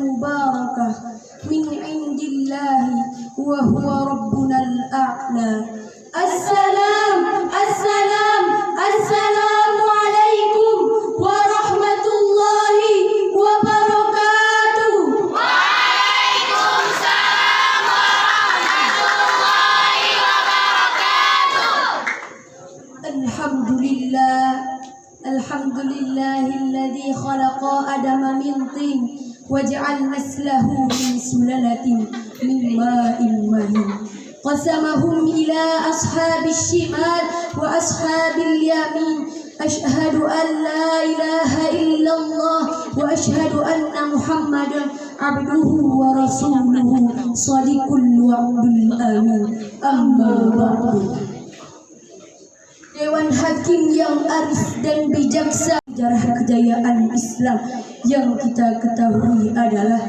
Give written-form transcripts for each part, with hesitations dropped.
مباركة من عند الله وهو ربنا الأعلى. السلام السلام السلام عليكم ورحمة الله وبركاته. وعليكم السلام ورحمة الله وبركاته. الحمد لله الذي خلق آدم من طين وجعل نسله من سلالة من ماء مهين قسمهم إلى أصحاب الشمال وأصحاب اليمين. أشهد أن لا إله إلا الله وأشهد أن محمدا عبده ورسوله صادق الوعد الأمين. أما بعد. Dewan Hakim yang arif dan bijaksana. Sejarah kejayaan Islam yang kita ketahui adalah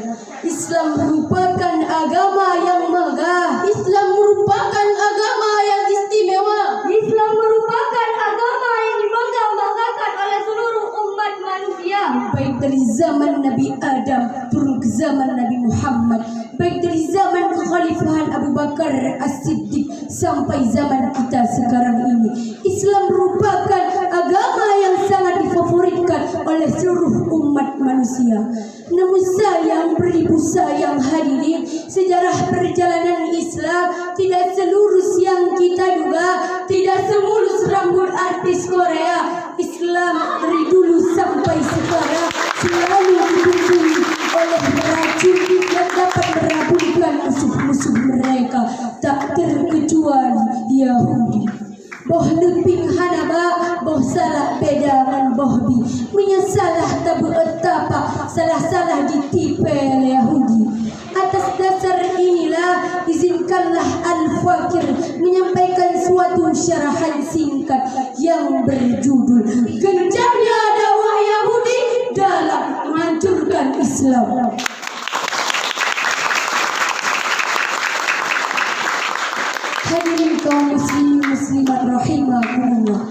Islam merupakan agama yang megah. Islam merupakan agama yang istimewa. Islam merupakan agama yang dibangga-banggakan oleh seluruh umat manusia. Baik dari zaman Nabi Adam turun ke zaman Nabi Muhammad, baik dari zaman kekhalifahan Abu Bakar As-Siddiq sampai zaman kita sekarang ini, Islam merupakan agama yang sangat difavoritkan oleh seluruh umat manusia. Namun sayang, beribu sayang hadirin, sejarah perjalanan Islam tidak selurus yang kita duga, tidak semulus rambut artis Korea. Islam dari dulu sampai sekarang selalu didukung oleh racun yang dapat merabunkan musuh-musuh mereka, tak terkecuali Yahudi. Boh leping hanaba, boh salah bedangan boh bi, menyesalah tabu etapa, salah-salah ditipe oleh Yahudi. Atas dasar inilah izinkanlah Al-Fakir menyampaikan suatu syarahan singkat yang berjudul Gencarnya Dakwah Yahudi dalam Menghancurkan Islam. Hadirin kaum muslimin muslimat rahimakumullah,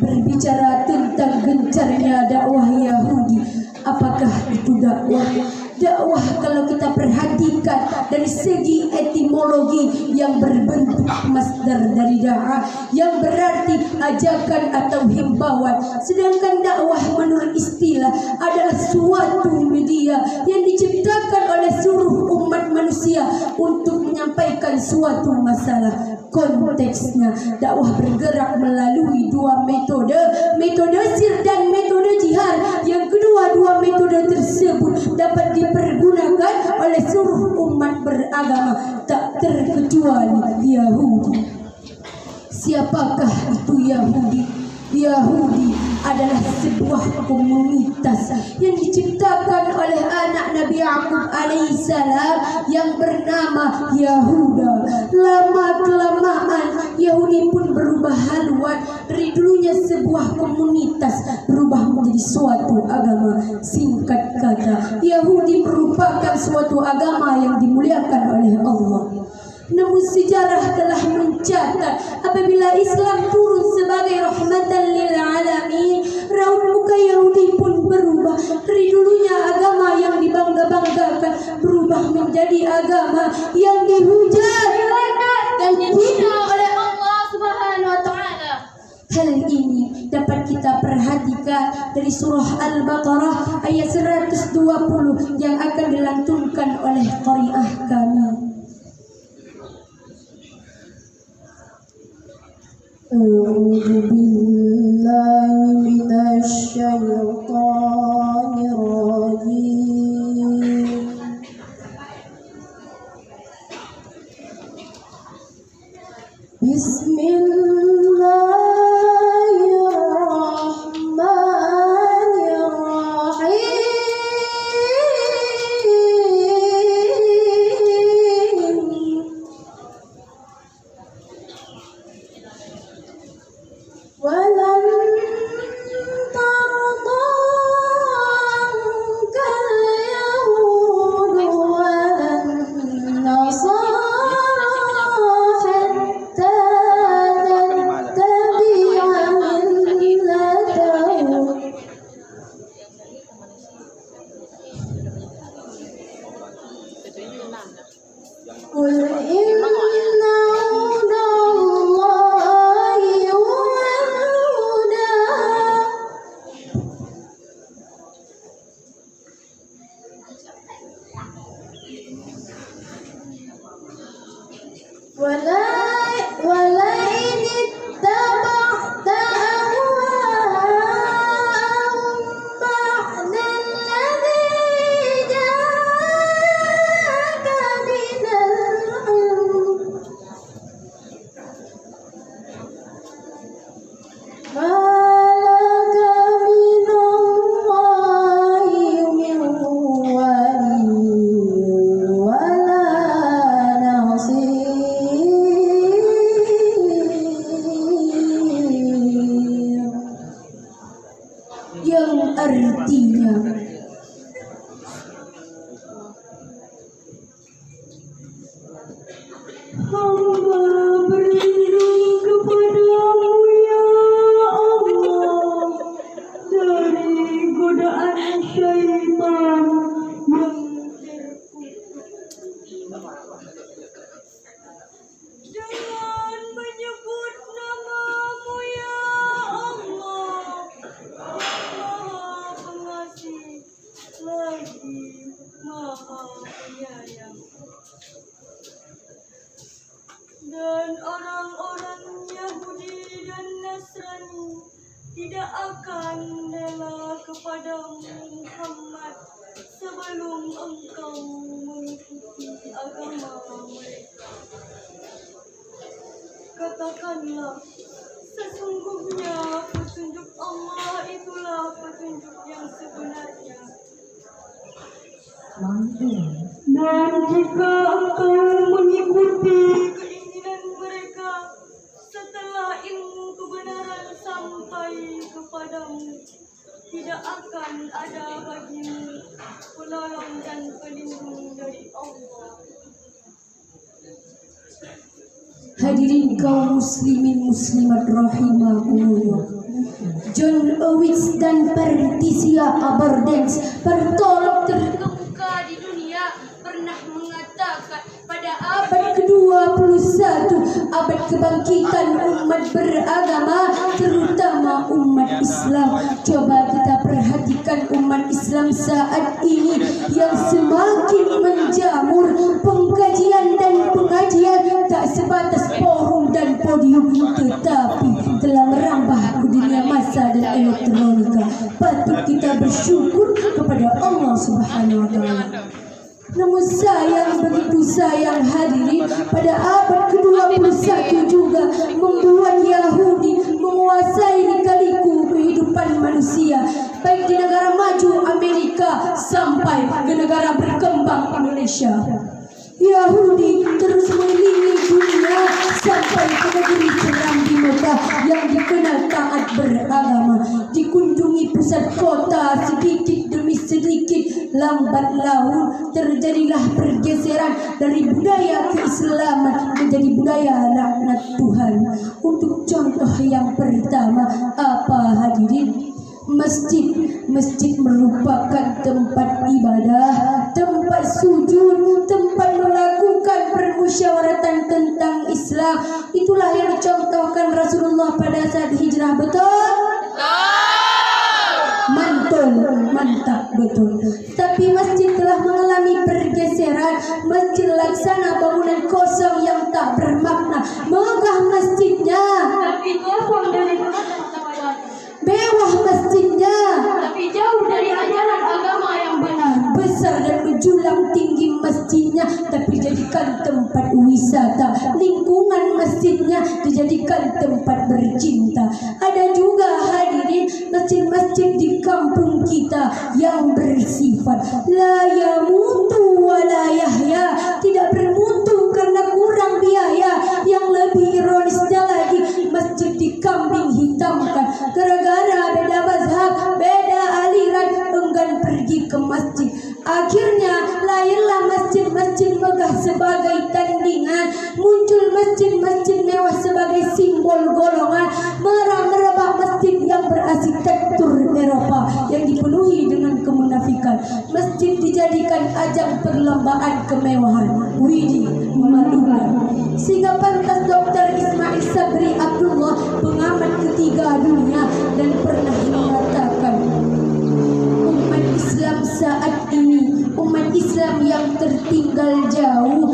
berbicara tentang gencarnya dakwah Yahudi, apakah itu dakwah? Dakwah kalau kita perhatikan dari segi etimologi yang berbentuk masdar dari da'a yang berarti ajakan atau himbauan, sedangkan dakwah menurut istilah adalah suatu media yang diciptakan oleh seluruh umat manusia untuk menyampaikan suatu masalah. Konteksnya dakwah bergerak melalui dua metode, metode sir dan metode jihad. Yang kedua-dua metode tersebut dapat dipergunakan oleh seluruh umat beragama, tak terkecuali Yahudi. Siapakah itu Yahudi? Yahudi adalah sebuah komunitas yang diciptakan oleh anak Nabi Yaqub alaihissalam yang bernama Yahuda. Lama-kelamaan Yahudi pun berubah haluan, dari dulunya sebuah komunitas berubah menjadi suatu agama. Singkat kata, Yahudi merupakan suatu agama yang dimuliakan oleh Allah. Namun sejarah telah mencatat apabila Islam turun sebagai rahmatan lil alamin, raut muka Yahudi pun berubah. Dari dulunya agama yang dibangga-banggakan berubah menjadi agama yang dihujat dan dihina oleh Allah Subhanahu wa taala. Hal ini dapat kita perhatikan dari surah Al-Baqarah ayat 120 yang akan dilantunkan oleh qari'ah kami. أعوذ بالله من الشيطان الرجيم بسم الله الرحمن الرحيم ولن ترضى عنك اليهود ولا النصارى حتى تتبع ملتهم artinya. Hamba berlindung kepadamu ya Allah dari godaan syaitan yang dengan menyebut namamu ya Allah Maha Pengasih lagi Maha Penyayang. Dan orang-orang Yahudi dan Nasrani tidak akan rela kepadamu Muhammad sebelum engkau mengikuti agama mereka. Katakanlah, sesungguhnya petunjuk Allah itulah petunjuk yang sebenarnya. Dan jika engkau mengikuti keinginan mereka setelah ilmu kebenaran sampai kepadamu, tidak akan ada bagimu penolong dan pelindung dari Allah. Hadirin kaum muslimin muslimat rahimakumullah. John Owitz dan Patricia Abardens, pertolong terkemuka di dunia, pernah mengatakan pada abad ke-21, abad kebangkitan umat beragama, terutama umat Islam. Coba kita perhatikan umat Islam saat ini yang semakin menjamur, pengkajian dan pengajian tak sebatas forum dan podium, tetapi telah merambah ke dunia massa dan elektronika. Patut kita bersyukur kepada Allah Subhanahu wa taala. Namun sayang, begitu sayang hadirin, pada abad ke-21 juga membuat Yahudi menguasai lika-liku kehidupan manusia, baik di negara maju Amerika sampai ke negara berkembang Indonesia. Yahudi terus mengelilingi dunia sampai ke negeri seram di Mekah yang dikenal taat beragama. Dikunjungi pusat kota sedikit demi sedikit, lambat laun terjadilah pergeseran dari budaya keislaman menjadi budaya laknat Tuhan. Untuk contoh yang pertama, apa hadirin? Masjid merupakan tempat ibadah, tempat sujud, tempat melakukan permusyawaratan tentang Islam. Itulah yang dicontohkan Rasulullah pada saat hijrah, betul? Mantul, mantap, betul. Tapi masjid telah mengalami pergeseran. Masjid laksana bangunan kosong yang tak bermakna. Megah masjidnya, tapi kosong dari mewah masjidnya, tapi jauh dari ajaran agama yang benar. Besar dan menjulang tinggi masjidnya, tapi dijadikan tempat wisata. Lingkungan masjidnya dijadikan tempat bercinta. Ada juga hadirin masjid-masjid di kampung kita yang bersifat la yamutu wa la yahya, tidak bermutu karena kurang biaya. Yang lebih ironisnya lagi, masjid dikambing hitamkan gara-gara beda mazhab, beda aliran, enggan pergi ke masjid. Akhirnya lahirlah masjid-masjid megah sebagai tandingan, muncul masjid-masjid mewah sebagai simbol golongan, merebak masjid yang berarsitektur Eropa yang dipenuhi dengan kemunafikan. Masjid dijadikan ajang perlombaan kemewahan. Widih, memalukan. Sehingga pantas Dr. Ismail Sabri Abdullah, pengamat ketiga dunia, dan pernah mengatakan, umat Islam saat ini, umat Islam yang tertinggal jauh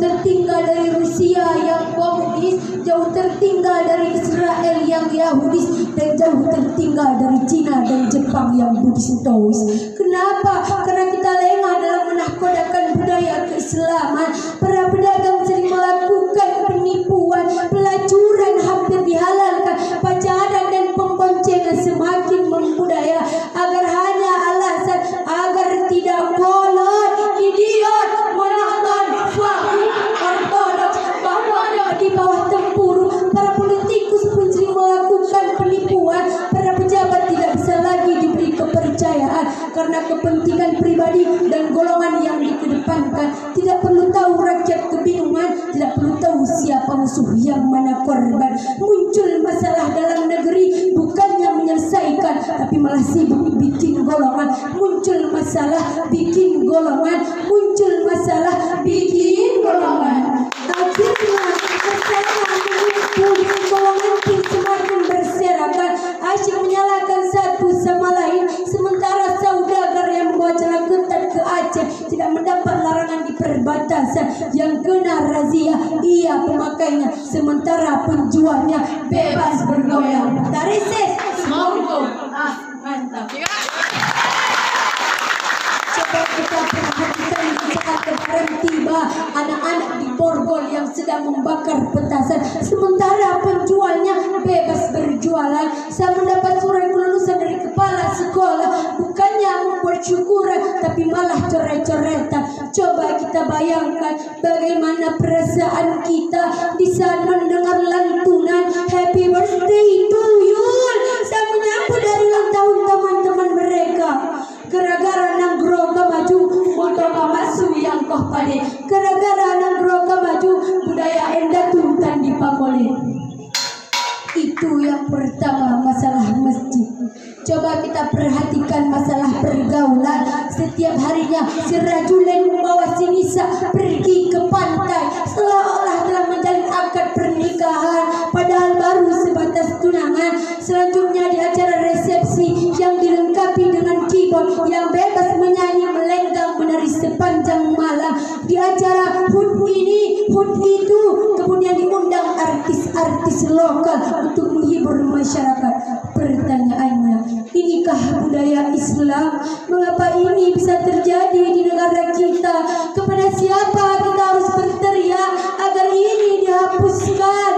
tertinggal dari Rusia yang komunis, jauh tertinggal dari Israel yang Yahudis, dan jauh tertinggal dari Cina dan Jepang yang Buddhis Taois. Kenapa? Karena kita lengah dalam menahkodakan budaya keislaman. Para pedagang sering melakukan penipuan, pelacuran hampir dihalalkan, pacaran dan pemboncengan semakin membudaya agar hanya alasan agar tidak kolot, idiot, monoton, fahim, ortodoks, bahwa di bawah tempurung. Para politikus pun sering melakukan penipuan. Para pejabat tidak bisa lagi diberi kepercayaan karena kepentingan pribadi dan golongan yang dikedepankan. Tidak perlu tahu rakyat kebingungan, tidak perlu tahu siapa musuh yang mana korban. Muncul masalah dalam negeri bukannya menyelesaikan, tapi malah sibuk bikin golongan. Muncul masalah bikin golongan, muncul masalah bikin golongan. Akhirnya bersama mengumpul golongan pun semakin berserakan, asyik menyalahkan satu sama lain. Sementara saudagar yang membawa celana ketat ke Aceh tidak mendapat larangan di perbatasan, yang kena razia ia pemakainya, sementara penjualnya bebas bergoyang. Tarises, monggo. Mantap. Coba kita perhatikan saat lebaran tiba, anak-anak di borgol yang sedang membakar petasan, sementara penjualnya bebas berjualan. Saya mendapat surat kelulusan dari kepala sekolah, bukannya membuat syukuran, tapi malah coret-coretan. Coba kita bayangkan bagaimana perasaan kita di saat mendengar lantunan Happy Birthday to you. Saya menyambut dari ulang tahun teman-teman mereka. Gara-gara nang groga maju, motoka masu yang koh pade. Gara-gara nang groga maju, budaya enda tuntan dipakole. Itu yang pertama, masalah masjid. Coba kita perhatikan masalah pergaulan. Setiap harinya si Rajulen membawa si Nisa pergi ke pantai, seolah-olah telah menjalin akad pernikahan, padahal baru sebatas tunangan. Selanjutnya di acara resepsi yang dilengkapi dengan keyboard yang bebas menyanyi melenggang menari sepanjang malam. Di acara HUT ini, HUT itu, kemudian diundang artis-artis lokal untuk menghibur masyarakat. Pertanyaannya, inikah budaya Islam? Mengapa ini bisa terjadi di negara kita? Kepada siapa kita harus berteriak agar ini dihapuskan?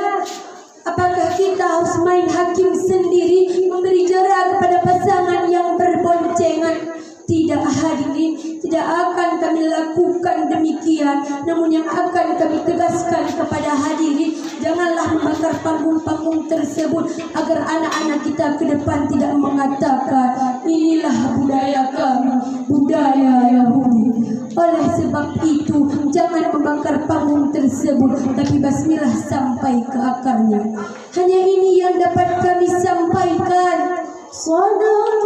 Apakah kita harus main hakim sendiri, memberi jera kepada pasangan yang berboncengan? Tidak, hadirin, tidak akan kami lakukan demikian. Namun yang akan kami tegaskan kepada hadirin, janganlah membakar panggung-panggung tersebut agar anak-anak kita ke depan tidak mengatakan inilah budaya kami, budaya Yahudi. Oleh sebab itu, jangan membakar panggung tersebut, tapi basmilah sampai ke akarnya. Hanya ini yang dapat kami sampaikan. Sadaqallah.